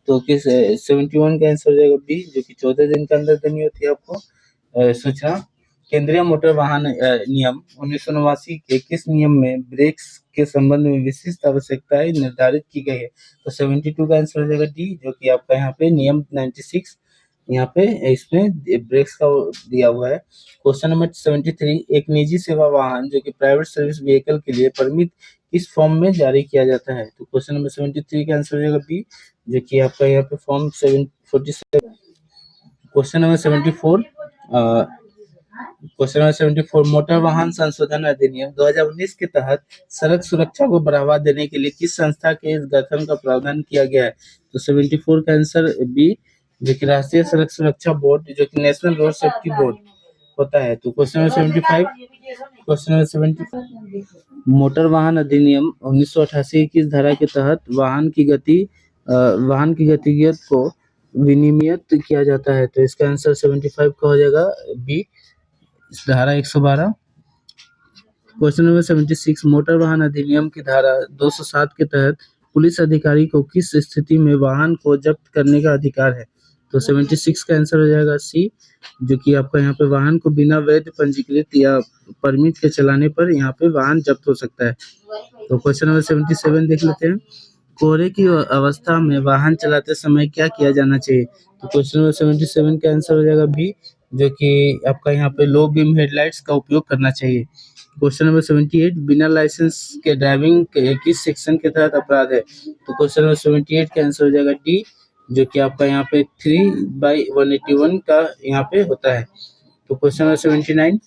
S1: तो किस 71 का आंसर हो जाएगा बी, जो कि 14 दिन के अंदर देनी होती है आपको सूचना। केंद्रीय मोटर वाहन नियम 1989 के किस नियम में ब्रेक्स के संबंध में विशिष्ट आवश्यकताएं निर्धारित की गई है? तो 72 का आंसर हो जाएगा डी, जो कि आपका यहाँ पे नियम 96 यहाँ पे इसमें ब्रेक्स का दिया हुआ है। क्वेश्चन नंबर 73, एक निजी सेवा वाहन जो कि प्राइवेट सर्विस व्हीकल के लिए परमिट किस फॉर्म में जारी किया जाता है? तो क्वेश्चन नंबर 73 का आंसर हो जाएगा बी, जो कि आपका यहाँ पे form 747। Question number 74, question number 74, motor वाहन संशोधन अधिनियम 2019 के तहत सड़क सुरक्षा को बढ़ावा देने के लिए किस संस्था के इस गठन का प्रावधान किया गया है? तो 74 का आंसर बी, जो कि राष्ट्रीय सड़क सुरक्षा बोर्ड जो कि नेशनल रोड सेफ्टी बोर्ड होता है। तो question number 75, question number 75, motor वाहन अधिनियम 1988 की इस धारा के तहत वाहन की गतिवियत को विनियमित किया जाता है। तो इसका आंसर 75 का हो जाएगा बी, धारा 112। क्वेश्चन नंबर 76, मोटर वाहन अधिनियम की धारा 207 के तहत पुलिस अधिकारी को किस स्थिति में वाहन को जब्त करने का अधिकार है? तो 76 का आंसर हो जाएगा सी, जो कि आपका यहाँ पे वाहन को बिना वैध पंजीकृत या परमिट के चलाने पर यहाँ पे वाहन जब्त हो सकता है। तो क्वेश्चन नंबर 77 देख लेते हैं। कोहरे की अवस्था में वाहन चलाते समय क्या किया जाना चाहिए? तो क्वेश्चन नंबर 77 का आंसर हो जाएगा बी, जो कि आपका यहाँ पे लो बीम हेडलाइट्स का उपयोग करना चाहिए। क्वेश्चन नंबर 78, बिना लाइसेंस के ड्राइविंग के किस सेक्शन के तहत अपराध है? तो क्वेश्चन नंबर 78 का आंसर हो जाएगा डी, जो कि आपका यहाँ पे 3/181 का यहाँ पे होता है। तो क्वेश्चन नंबर 79,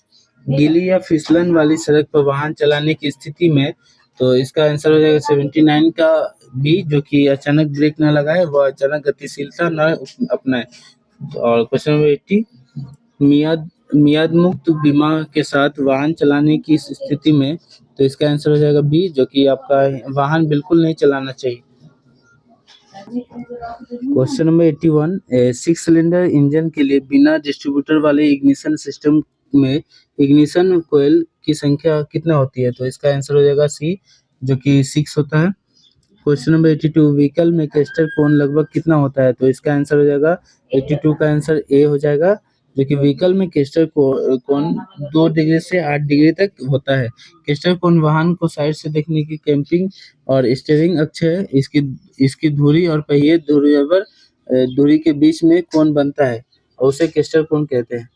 S1: गीली या फिसलन वाली सड़क पर वाहन चलाने की स्थिति में, तो इसका आंसर हो जाएगा 79 का बी, जो कि अचानक ब्रेक न लगाए व अचानक गतिशीलता न अपनाए। और क्वेश्चन नंबर 80, मियाद मुक्त बीमा के साथ वाहन चलाने की स्थिति में, तो इसका आंसर हो जाएगा बी, जो कि आपका वाहन बिल्कुल नहीं चलाना चाहिए। क्वेश्चन नंबर 81, 6 सिलेंडर इंजन के लिए बिना डिस्ट्रीब्यूटर वाले इग्निशन सिस्टम में इग्निशन कोयल की संख्या कितना होती है? तो इसका आंसर हो जाएगा सी, जो कि 6 होता है। क्वेश्चन नंबर 82, व्हीकल में क्लस्टर कोण लगभग कितना होता है? तो इसका आंसर हो जाएगा 82 का आंसर ए हो जाएगा, जो कि व्हीकल में क्लस्टर कोण 2 डिग्री से 8 डिग्री तक होता है। क्लस्टर कोण वाहन को साइड से देखने की कैंपिंग और स्टीयरिंग अक्ष है। इसकी धुरी और पहिए धुरी के बीच में कोण बनता है और उसे क्लस्टर कोण कहते हैं।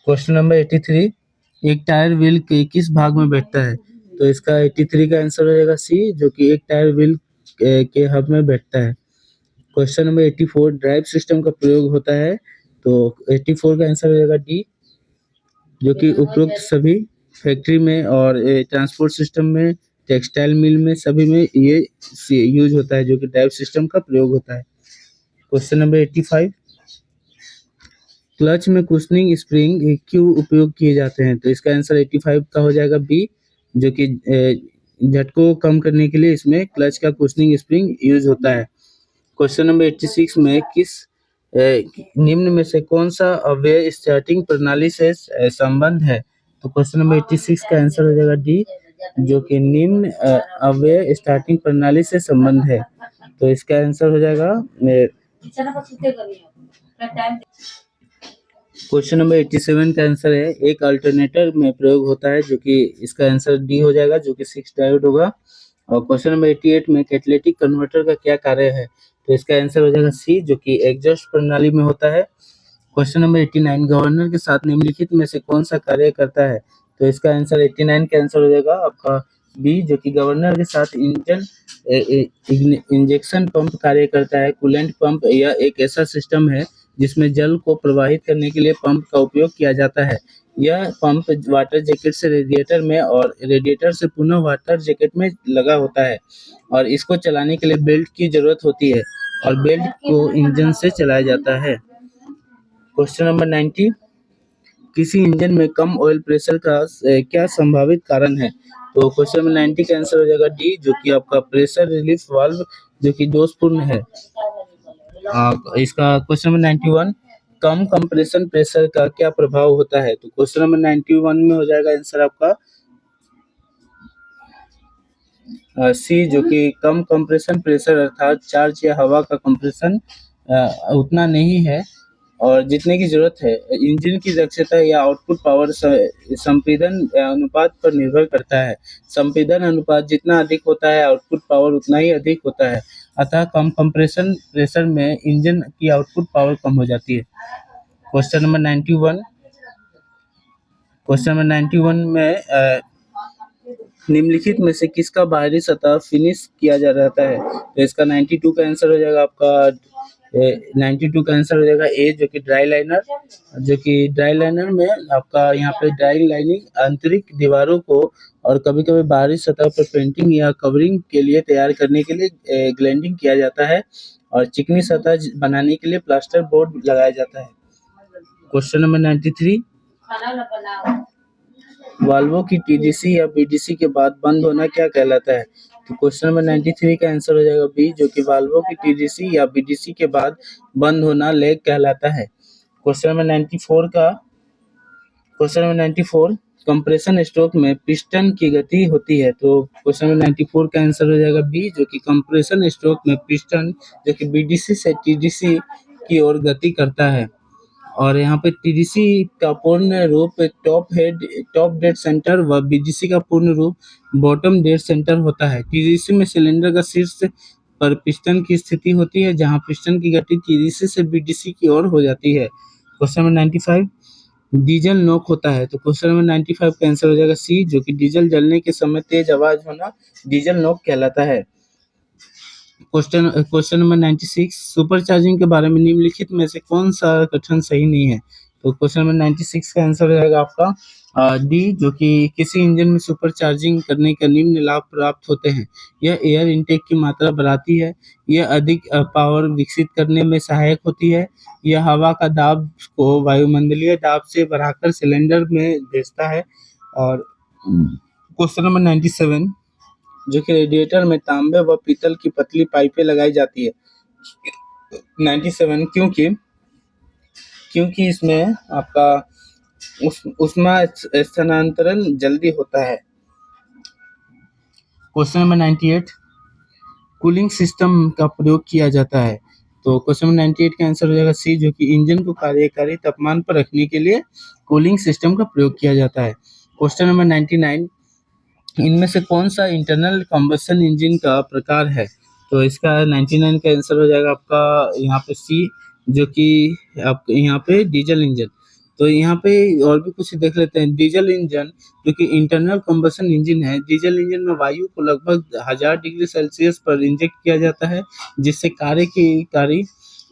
S1: क्वेश्चन नंबर 83, एक टायर व्हील के किस भाग में बैठता है? तो इसका 83 का आंसर हो जाएगा सी, जो कि एक टायर व्हील के हब में बैठता है। क्वेश्चन नंबर 84, ड्राइव सिस्टम का प्रयोग होता है। तो 84 का आंसर हो जाएगा डी, जो कि उपरोक्त सभी फैक्ट्री में और ट्रांसपोर्ट सिस्टम में, टेक्सटाइल मिल में, सभी में ये यूज होता है, जो कि ड्राइव सिस्टम का प्रयोग होता है। क्वेश्चन नंबर 85, क्लच में कुशनिंग स्प्रिंग क्यों उपयोग किए जाते हैं? तो इसका आंसर 85 का हो जाएगा बी, जो कि झटकों को कम करने के लिए इसमें क्लच का कुशनिंग स्प्रिंग यूज होता है। क्वेश्चन नंबर 86 में निम्न में से कौन सा अव्यय स्टार्टिंग प्रणाली से संबंध है? तो क्वेश्चन नंबर 86 का आंसर हो जाएगा डी, जो कि निम्न अव्यय स्टार्टिंग प्रणाली से संबंध है। तो इसका आंसर हो जाएगा क्वेश्चन नंबर 87 का आंसर है एक अल्टरनेटर में प्रयोग होता है, जो कि इसका आंसर डी हो जाएगा, जो कि 6 डायोड होगा। और क्वेश्चन नंबर 88 में कैटालिटिक कन्वर्टर का क्या कार्य है, तो इसका आंसर हो जाएगा सी, जो कि एग्जॉस्ट प्रणाली में होता है। क्वेश्चन नंबर 89 गवर्नर के साथ निम्नलिखित में से कौन सा कार्य करता है, तो इसका आंसर 89 का आंसर हो जाएगा आपका बी, जो कि गवर्नर के साथ इंजेक्शन पंप कार्य करता है। कूलेंट पंप यह एक ऐसा सिस्टम है जिसमें जल को प्रवाहित करने के लिए पंप का उपयोग किया जाता है। यह पंप वाटर जैकेट से रेडिएटर में और रेडिएटर से पुनः वाटर जैकेट में लगा होता है, और इसको चलाने के लिए बेल्ट की जरूरत होती है, और बेल्ट को इंजन से चलाया जाता है। क्वेश्चन नंबर 90 किसी इंजन में कम ऑयल प्रेशर का क्या संभावित कारण है, तो क्वेश्चन नंबर 90 का आंसर हो जाएगा डी, जो कि आपका प्रेशर रिलीफ वाल्व जो कि दोषपूर्ण है। इसका क्वेश्चन नंबर 91 कम कंप्रेशन प्रेशर का क्या प्रभाव होता है, तो क्वेश्चन नंबर 91 में हो जाएगा आंसर आपका सी, जो कि कम कंप्रेशन प्रेशर अर्थात चार्ज या हवा का कंप्रेशन उतना नहीं है और जितने की जरूरत है। इंजन की दक्षता या आउटपुट पावर संपीड़न अनुपात पर निर्भर करता है। संपीड़न अनुपात जितना अधिक होता है आउटपुट पावर उतना ही अधिक होता है, अतः कम कंप्रेशन प्रेशर में इंजन की आउटपुट पावर कम हो जाती है। क्वेश्चन नंबर 91 में निम्नलिखित में से किसका बाहरी सतह फिनिश किया जा रहता है, तो इसका 92 का आंसर हो जाएगा आपका 92 का आंसर हो जाएगा ए, जो कि ड्राई लाइनर, जो कि ड्राई लाइनर में आपका यहाँ पे ड्राई लाइनिंग आंतरिक दीवारों को और कभी कभी बाहरी सतह पर पेंटिंग या कवरिंग के लिए तैयार करने के लिए ग्लैंडिंग किया जाता है, और चिकनी सतह बनाने के लिए प्लास्टर बोर्ड लगाया जाता है। क्वेश्चन नंबर 93 वाल्वों की टीडीसी या बीडीसी के बाद बंद होना क्या कहलाता है, तो क्वेश्चन नंबर 93 का आंसर हो जाएगा बी, जो कि वाल्वों की टीडीसी या बीडीसी के बाद बंद होना लेग कहलाता है। क्वेश्चन नंबर 94 कंप्रेशन स्ट्रोक में पिस्टन की गति होती है, तो क्वेश्चन नंबर 94 का आंसर हो जाएगा बी, जो कि कंप्रेशन स्ट्रोक में पिस्टन जो कि बीडीसी से टीडीसी की ओर गति करता है। और यहाँ पे टीडीसी का पूर्ण रूप टॉप डेड सेंटर व बीडीसी का पूर्ण रूप बॉटम डेड सेंटर होता है। टीडीसी में सिलेंडर का शीर्ष पर पिस्टन की स्थिति होती है, जहां पिस्टन की गति टीडीसी से बीडीसी की ओर हो जाती है। क्वेश्चन नंबर 95 डीजल नॉक होता है, तो क्वेश्चन नंबर 95 का आंसर हो जाएगा सी, जो कि डीजल जलने के समय तेज आवाज होना डीजल नॉक कहलाता है। क्वेश्चन नंबर 96 सुपर चार्जिंग के बारे में निम्नलिखित में से कौन सा कथन सही नहीं है, तो क्वेश्चन नंबर 96 का आंसर हो जाएगा आपका डी, जो कि किसी इंजन में सुपर चार्जिंग करने के निम्न लाभ प्राप्त होते हैं। यह एयर इनटेक की मात्रा बढ़ाती है, यह अधिक पावर विकसित करने में सहायक होती है, यह हवा का दाब को वायुमंडलीय दाब से बढ़ाकर सिलेंडर में भेजता है। और क्वेश्चन नंबर 97 जो कि रेडिएटर में तांबे व पीतल की पतली पाइपें लगाई जाती है। 97 क्योंकि इसमें आपका ऊष्मा स्थानांतरण जल्दी होता है। क्वेश्चन नंबर 98 कूलिंग सिस्टम का प्रयोग किया जाता है, तो क्वेश्चन नंबर 98 का आंसर हो जाएगा सी, जो कि इंजन को कार्यकारी तापमान पर रखने के लिए कूलिंग सिस्टम का प्रयोग किया जाता है। क्वेश्चन नंबर 99 इनमें से कौन सा इंटरनल कंबशन इंजन का प्रकार है, तो इसका 99 का आंसर हो जाएगा आपका यहाँ पे सी, जो कि आप यहाँ पे डीजल इंजन। तो यहाँ पे और भी कुछ देख लेते हैं। डीजल इंजन जो कि इंटरनल कंबशन इंजन है, डीजल इंजन में वायु को लगभग 1000 डिग्री सेल्सियस पर इंजेक्ट किया जाता है, जिससे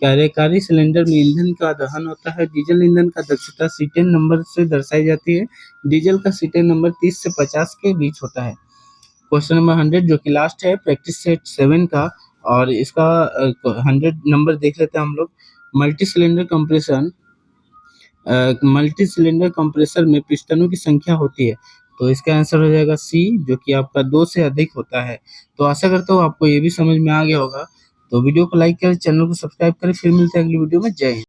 S1: कार्यकारी सिलेंडर में ईंधन का दहन होता है। डीजल ईंधन का दक्षता सीटेन नंबर से दर्शाई जाती है। डीजल का सीटेन नंबर 30 से 50 के बीच होता है। क्वेश्चन नंबर 100 जो कि लास्ट है प्रैक्टिस सेट 7 का, और इसका 100 नंबर देख लेते हैं हम लोग। मल्टी सिलेंडर कंप्रेसर में पिस्टनों की संख्या होती है, तो इसका आंसर हो जाएगा सी, जो कि आपका 2 से अधिक होता है। तो आशा करता हूँ आपको ये भी समझ में आ गया होगा। तो वीडियो को लाइक करें, चैनल को सब्सक्राइब करें, फिर मिलते हैं अगली वीडियो में। जय हिंद।